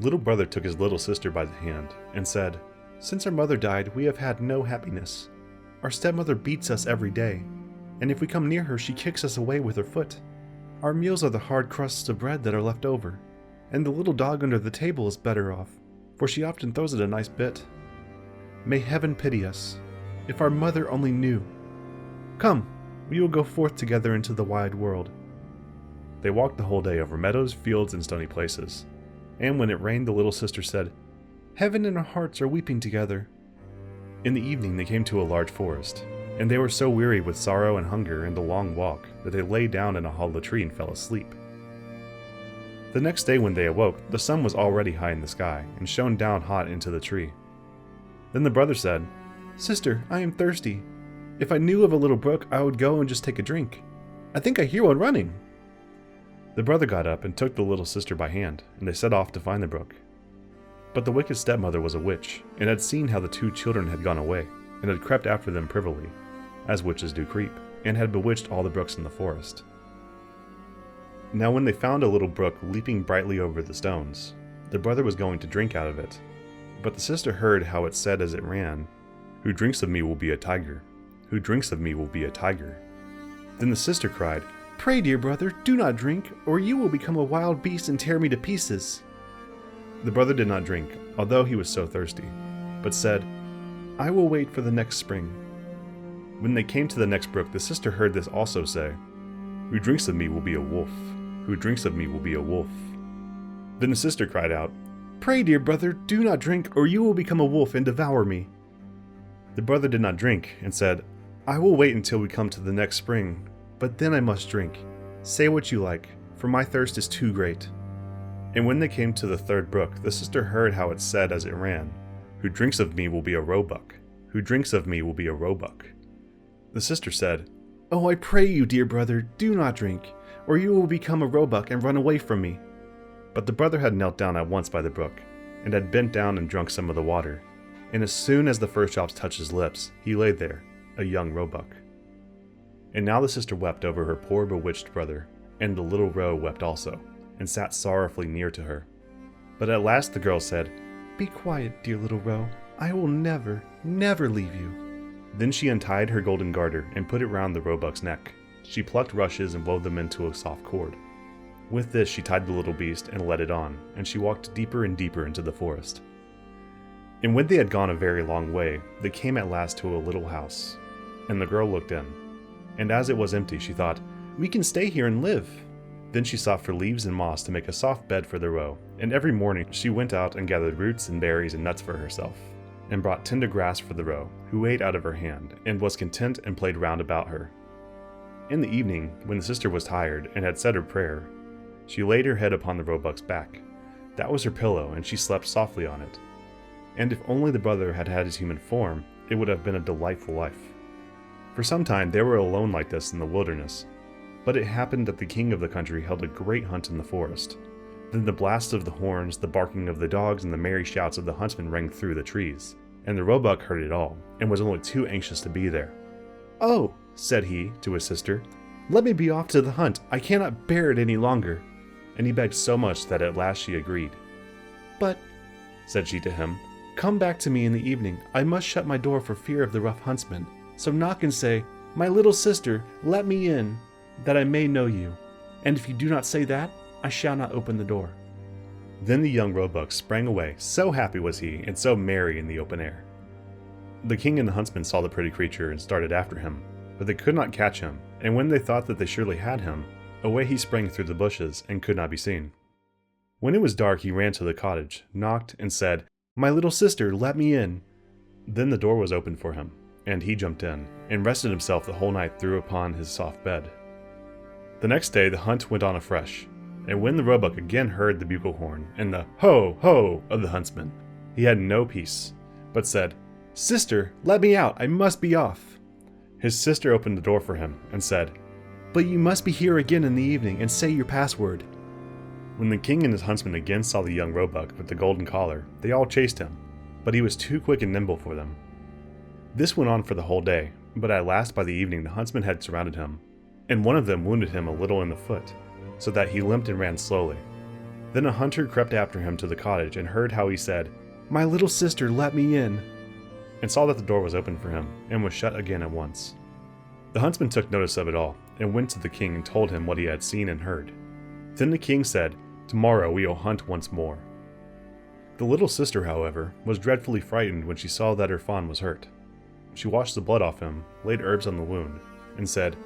Little brother took his little sister by the hand and said, "Since our mother died, we have had no happiness. Our stepmother beats us every day, and if we come near her, she kicks us away with her foot. Our meals are the hard crusts of bread that are left over, and the little dog under the table is better off, for she often throws it a nice bit. May heaven pity us, if our mother only knew. Come, we will go forth together into the wide world." They walked the whole day over meadows, fields, and stony places, and when it rained, the little sister said, "Heaven and our hearts are weeping together." In the evening they came to a large forest, and they were so weary with sorrow and hunger and the long walk that they lay down in a hollow tree and fell asleep. The next day when they awoke, the sun was already high in the sky and shone down hot into the tree. Then the brother said, "Sister, I am thirsty. If I knew of a little brook, I would go and just take a drink. I think I hear one running." The brother got up and took the little sister by hand, and they set off to find the brook. But the wicked stepmother was a witch, and had seen how the two children had gone away, and had crept after them privily, as witches do creep, and had bewitched all the brooks in the forest. Now when they found a little brook leaping brightly over the stones, the brother was going to drink out of it. But the sister heard how it said as it ran, "Who drinks of me will be a tiger. Who drinks of me will be a tiger." Then the sister cried, "Pray, dear brother, do not drink, or you will become a wild beast and tear me to pieces." The brother did not drink, although he was so thirsty, but said, "I will wait for the next spring." When they came to the next brook, the sister heard this also say, "Who drinks of me will be a wolf. Who drinks of me will be a wolf." Then the sister cried out, "Pray, dear brother, do not drink, or you will become a wolf and devour me." The brother did not drink, and said, "I will wait until we come to the next spring, but then I must drink. Say what you like, for my thirst is too great." And when they came to the third brook, the sister heard how it said as it ran, "Who drinks of me will be a roebuck. Who drinks of me will be a roebuck." The sister said, "Oh, I pray you, dear brother, do not drink, or you will become a roebuck and run away from me." But the brother had knelt down at once by the brook, and had bent down and drunk some of the water, and as soon as the first drops touched his lips, he lay there, a young roebuck. And now the sister wept over her poor bewitched brother, and the little roe wept also, and sat sorrowfully near to her. But at last the girl said, "Be quiet, dear little roe. I will never, never leave you." Then she untied her golden garter and put it round the roebuck's neck. She plucked rushes and wove them into a soft cord. With this she tied the little beast and led it on, and she walked deeper and deeper into the forest. And when they had gone a very long way, they came at last to a little house, and the girl looked in. And as it was empty, she thought, "We can stay here and live." Then she sought for leaves and moss to make a soft bed for the roe, and every morning she went out and gathered roots and berries and nuts for herself, and brought tender grass for the roe, who ate out of her hand, and was content and played round about her. In the evening, when the sister was tired and had said her prayer, she laid her head upon the roebuck's back. That was her pillow, and she slept softly on it. And if only the brother had had his human form, it would have been a delightful life. For some time they were alone like this in the wilderness, but it happened that the king of the country held a great hunt in the forest. Then the blast of the horns, the barking of the dogs, and the merry shouts of the huntsmen rang through the trees, and the roebuck heard it all, and was only too anxious to be there. "Oh," said he to his sister, "let me be off to the hunt. I cannot bear it any longer." And he begged so much that at last she agreed. "But," said she to him, "come back to me in the evening. I must shut my door for fear of the rough huntsman. So knock and say, 'My little sister, let me in, that I may know you.' And if you do not say that, I shall not open the door." Then the young roebuck sprang away, so happy was he, and so merry in the open air. The king and the huntsman saw the pretty creature and started after him, but they could not catch him, and when they thought that they surely had him, away he sprang through the bushes and could not be seen. When it was dark, he ran to the cottage, knocked, and said, "My little sister, let me in." Then the door was opened for him, and he jumped in, and rested himself the whole night through upon his soft bed. The next day the hunt went on afresh, and when the roebuck again heard the bugle horn and the "ho, ho" of the huntsman, he had no peace, but said, "Sister, let me out, I must be off." His sister opened the door for him, and said, "But you must be here again in the evening, and say your password." When the king and his huntsmen again saw the young roebuck with the golden collar, they all chased him, but he was too quick and nimble for them. This went on for the whole day, but at last by the evening the huntsmen had surrounded him, and one of them wounded him a little in the foot, so that he limped and ran slowly. Then a hunter crept after him to the cottage and heard how he said, "My little sister, let me in," and saw that the door was open for him, and was shut again at once. The huntsman took notice of it all, and went to the king and told him what he had seen and heard. Then the king said, "Tomorrow we will hunt once more." The little sister, however, was dreadfully frightened when she saw that her fawn was hurt. She washed the blood off him, laid herbs on the wound, and said,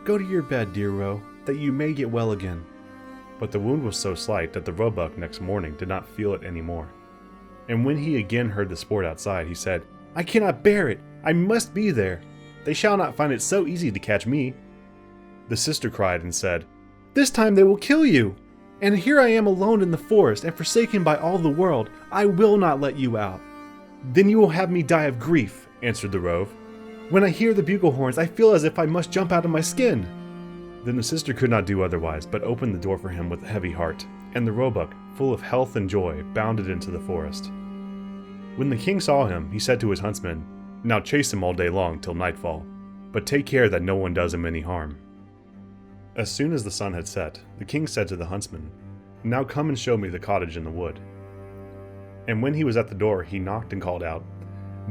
"Go to your bed, dear roe, that you may get well again." But the wound was so slight that the roebuck next morning did not feel it any more. And when he again heard the sport outside, he said, "I cannot bear it! I must be there! They shall not find it so easy to catch me." The sister cried and said, "This time they will kill you! And here I am alone in the forest and forsaken by all the world. I will not let you out." "Then you will have me die of grief," answered the roe. "When I hear the bugle horns, I feel as if I must jump out of my skin." Then the sister could not do otherwise but open the door for him with a heavy heart, and the roebuck, full of health and joy, bounded into the forest. When the king saw him, he said to his huntsman, "Now chase him all day long till nightfall, but take care that no one does him any harm." As soon as the sun had set, the king said to the huntsman, "Now come and show me the cottage in the wood." And when he was at the door, he knocked and called out,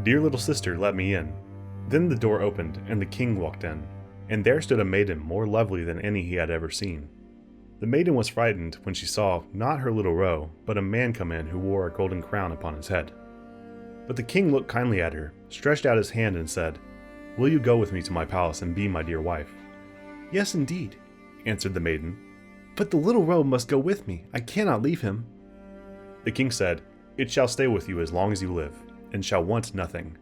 "Dear little sister, let me in." Then the door opened, and the king walked in, and there stood a maiden more lovely than any he had ever seen. The maiden was frightened when she saw, not her little roe, but a man come in who wore a golden crown upon his head. But the king looked kindly at her, stretched out his hand, and said, "Will you go with me to my palace and be my dear wife?" "Yes, indeed," answered the maiden. "But the little roe must go with me. I cannot leave him." The king said, "It shall stay with you as long as you live, and shall want nothing."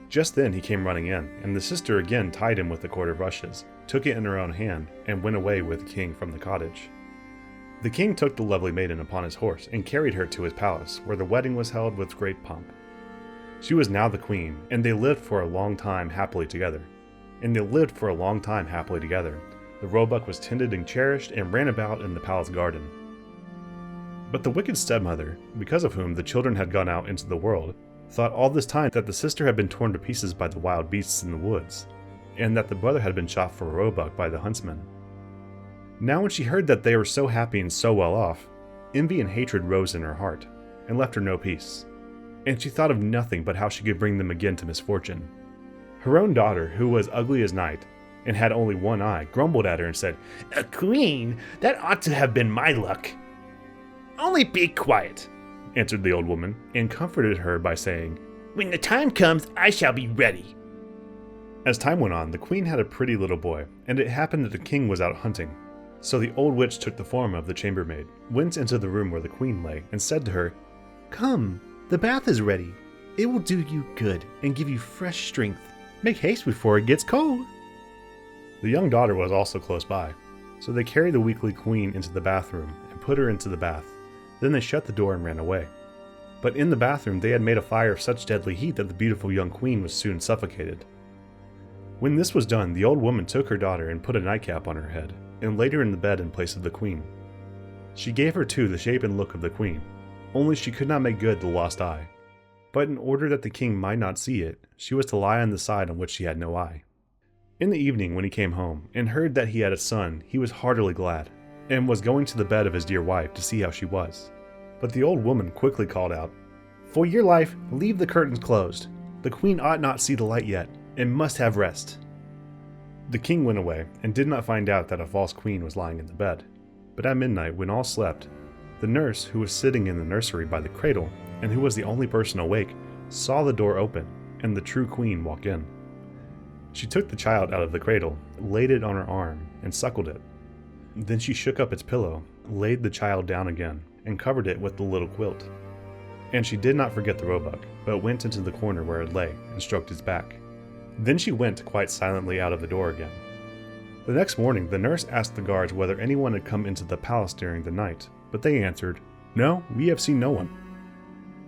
Just then he came running in, and the sister again tied him with the cord of rushes, took it in her own hand, and went away with the king from the cottage. The king took the lovely maiden upon his horse and carried her to his palace, where the wedding was held with great pomp. She was now the queen, and they lived for a long time happily together. The roebuck was tended and cherished and ran about in the palace garden. But the wicked stepmother, because of whom the children had gone out into the world, thought all this time that the sister had been torn to pieces by the wild beasts in the woods, and that the brother had been shot for a roebuck by the huntsman. Now when she heard that they were so happy and so well off, envy and hatred rose in her heart, and left her no peace, and she thought of nothing but how she could bring them again to misfortune. Her own daughter, who was ugly as night, and had only one eye, grumbled at her and said, "A queen? That ought to have been my luck." "Only be quiet," answered the old woman, and comforted her by saying, "When the time comes, I shall be ready." As time went on, the queen had a pretty little boy, and it happened that the king was out hunting. So the old witch took the form of the chambermaid, went into the room where the queen lay, and said to her, "Come, the bath is ready. It will do you good and give you fresh strength. Make haste before it gets cold." The young daughter was also close by, so they carried the weakly queen into the bathroom and put her into the bath. Then they shut the door and ran away. But in the bathroom they had made a fire of such deadly heat that the beautiful young queen was soon suffocated. When this was done, the old woman took her daughter and put a nightcap on her head, and laid her in the bed in place of the queen. She gave her too the shape and look of the queen, only she could not make good the lost eye. But in order that the king might not see it, she was to lie on the side on which she had no eye. In the evening when he came home, and heard that he had a son, he was heartily glad, and was going to the bed of his dear wife to see how she was. But the old woman quickly called out, "For your life, leave the curtains closed. The queen ought not see the light yet, and must have rest." The king went away, and did not find out that a false queen was lying in the bed. But at midnight, when all slept, the nurse, who was sitting in the nursery by the cradle, and who was the only person awake, saw the door open, and the true queen walk in. She took the child out of the cradle, laid it on her arm, and suckled it. Then she shook up its pillow, laid the child down again, and covered it with the little quilt. And she did not forget the roebuck, but went into the corner where it lay, and stroked its back. Then she went quite silently out of the door again. The next morning the nurse asked the guards whether anyone had come into the palace during the night, but they answered, "No, we have seen no one."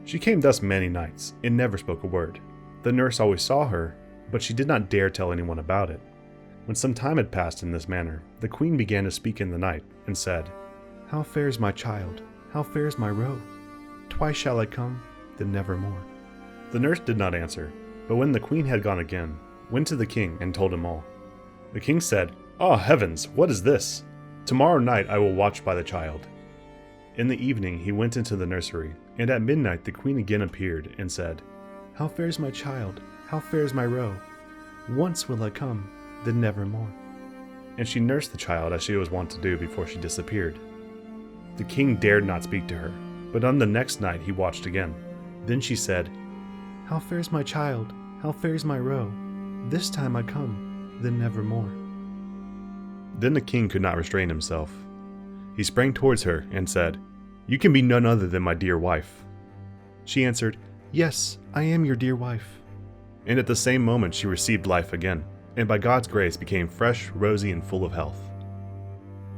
She came thus many nights, and never spoke a word. The nurse always saw her, but she did not dare tell anyone about it. When some time had passed in this manner, the queen began to speak in the night, and said, "How fares my child? How fares my roe? Twice shall I come, then never more." The nurse did not answer, but when the queen had gone again, went to the king and told him all. The king said, "Ah, heavens, what is this? Tomorrow night I will watch by the child." In the evening he went into the nursery, and at midnight the queen again appeared and said, "How fares my child? How fares my roe? Once will I come, then never more." And she nursed the child as she was wont to do before she disappeared. The king dared not speak to her, but on the next night he watched again. Then she said, "How fares my child? How fares my roe? This time I come, then never more." Then the king could not restrain himself. He sprang towards her and said, "You can be none other than my dear wife." She answered, "Yes, I am your dear wife." And at the same moment she received life again, and by God's grace became fresh, rosy, and full of health.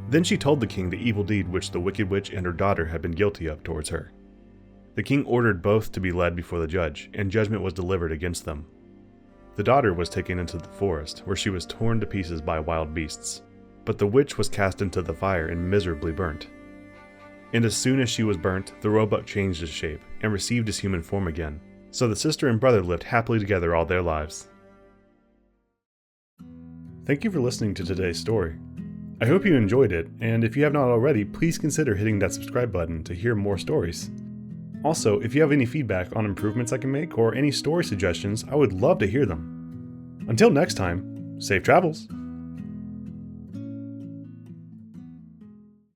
Then she told the king the evil deed which the wicked witch and her daughter had been guilty of towards her. The king ordered both to be led before the judge, and judgment was delivered against them. The daughter was taken into the forest, where she was torn to pieces by wild beasts, but the witch was cast into the fire and miserably burnt. And as soon as she was burnt, the roebuck changed his shape and received his human form again. So the sister and brother lived happily together all their lives. Thank you for listening to today's story. I hope you enjoyed it, and if you have not already, please consider hitting that subscribe button to hear more stories. Also, if you have any feedback on improvements I can make or any story suggestions, I would love to hear them. Until next time, safe travels!